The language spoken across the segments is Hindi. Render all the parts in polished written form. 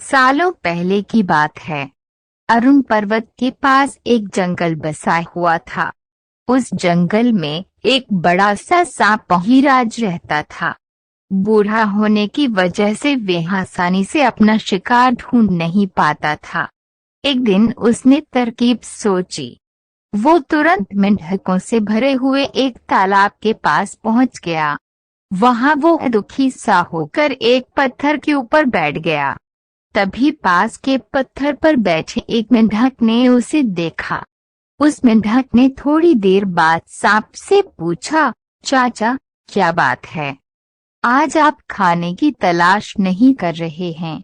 सालों पहले की बात है। अरुण पर्वत के पास एक जंगल बसा हुआ था। उस जंगल में एक बड़ा सा सांप पहीराज रहता था। बूढ़ा होने की वजह से वह आसानी से अपना शिकार ढूंढ नहीं पाता था। एक दिन उसने तरकीब सोची। वो तुरंत मेंढकों से भरे हुए एक तालाब के पास पहुंच गया। वहां वो दुखी सा होकर एक पत्थर के ऊपर बैठ गया। तभी पास के पत्थर पर बैठे एक मेंढक ने उसे देखा। उस मेंढक ने थोड़ी देर बाद सांप से पूछा, चाचा, क्या बात है? आज आप खाने की तलाश नहीं कर रहे हैं?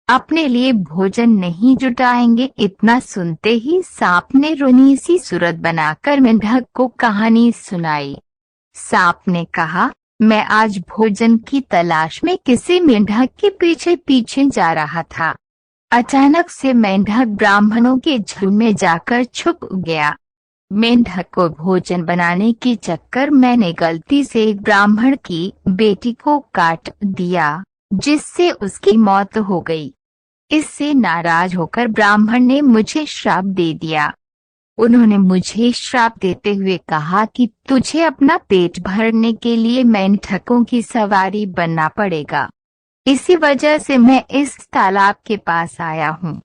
अपने लिए भोजन नहीं जुटाएंगे? इतना सुनते ही सांप ने रोनी सी सूरत बनाकर मेंढक को कहानी सुनाई। सांप ने कहा, मैं आज भोजन की तलाश में किसी मेंढक के पीछे पीछे जा रहा था। अचानक से मेंढक ब्राह्मणों के झुंड में जाकर छुप गया। मेंढक को भोजन बनाने के चक्कर मैंने गलती से एक ब्राह्मण की बेटी को काट दिया, जिससे उसकी मौत हो गई। इससे नाराज होकर ब्राह्मण ने मुझे श्राप दे दिया। उन्होंने मुझे श्राप देते हुए कहा कि तुझे अपना पेट भरने के लिए मेंढकों की सवारी बनना पड़ेगा। इसी वजह से मैं इस तालाब के पास आया हूँ।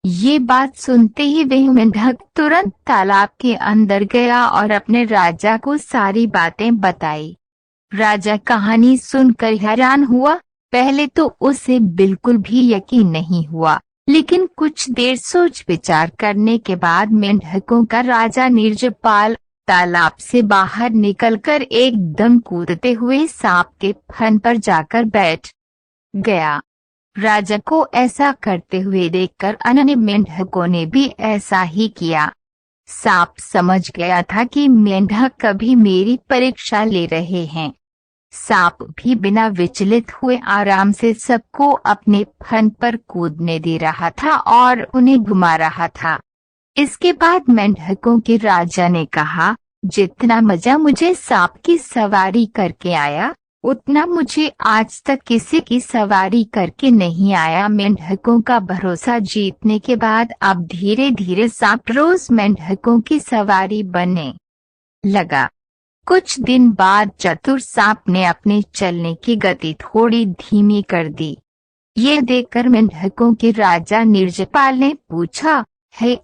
ये बात सुनते ही वह मेंढक तुरंत तालाब के अंदर गया और अपने राजा को सारी बातें बताई। राजा कहानी सुनकर हैरान हुआ। पहले तो उसे बिल्कुल भी यकीन नहीं हुआ, लेकिन कुछ देर सोच विचार करने के बाद मेंढकों का राजा नीरजपाल तालाब से बाहर निकलकर एकदम कूदते हुए सांप के फन पर जाकर बैठ गया। राजा को ऐसा करते हुए देखकर अन्य मेंढकों ने भी ऐसा ही किया। सांप समझ गया था कि मेंढक कभी मेरी परीक्षा ले रहे हैं। सांप भी बिना विचलित हुए आराम से सबको अपने फन पर कूदने दे रहा था और उन्हें घुमा रहा था। इसके बाद मेंढकों के राजा ने कहा, जितना मजा मुझे सांप की सवारी करके आया, उतना मुझे आज तक किसी की सवारी करके नहीं आया। मेंढकों का भरोसा जीतने के बाद अब धीरे धीरे सांप रोज मेंढकों की सवारी बनने लगा। कुछ दिन बाद चतुर सांप ने अपने चलने की गति थोड़ी धीमी कर दी। ये देखकर मेंढकों के राजा नीरजपाल ने पूछा, हे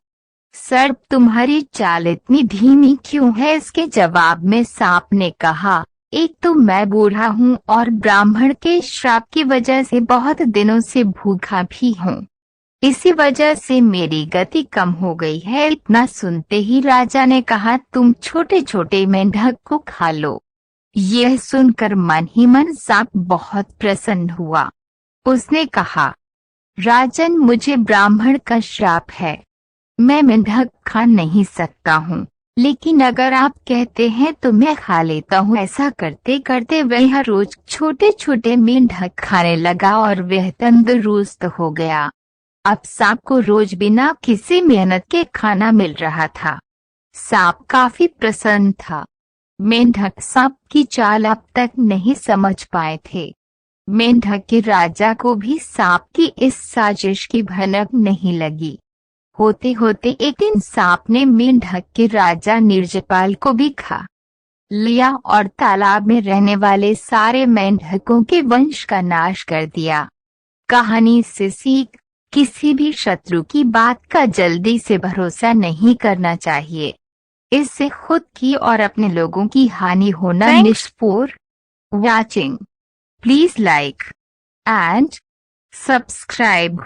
सर, तुम्हारी चाल इतनी धीमी क्यों है? इसके जवाब में सांप ने कहा, एक तो मैं बूढ़ा हूँ और ब्राह्मण के श्राप की वजह से बहुत दिनों से भूखा भी हूँ। इसी वजह से मेरी गति कम हो गई है। इतना सुनते ही राजा ने कहा, तुम छोटे छोटे मेंढक को खा लो। यह सुनकर मन ही मन सांप बहुत प्रसन्न हुआ। उसने कहा, राजन, मुझे ब्राह्मण का श्राप है, मैं मेंढक खा नहीं सकता हूँ, लेकिन अगर आप कहते हैं तो मैं खा लेता हूँ। ऐसा करते करते वह रोज छोटे छोटे मेंढक खाने लगा और वह तंदुरुस्त हो गया। अब सांप को रोज बिना किसी मेहनत के खाना मिल रहा था। सांप काफी प्रसन्न था। मेंढक सांप की चाल अब तक नहीं समझ पाए थे। मेंढक के राजा को भी सांप की इस साजिश की भनक नहीं लगी। होते होते एक दिन सांप ने मेंढक के राजा नीरजपाल को भी खा लिया और तालाब में रहने वाले सारे मेंढकों के वंश का नाश कर दिया। कहानी से सीख, किसी भी शत्रु की बात का जल्दी से भरोसा नहीं करना चाहिए। इससे खुद की और अपने लोगों की हानि होना निश्चित। Watching, please like and subscribe.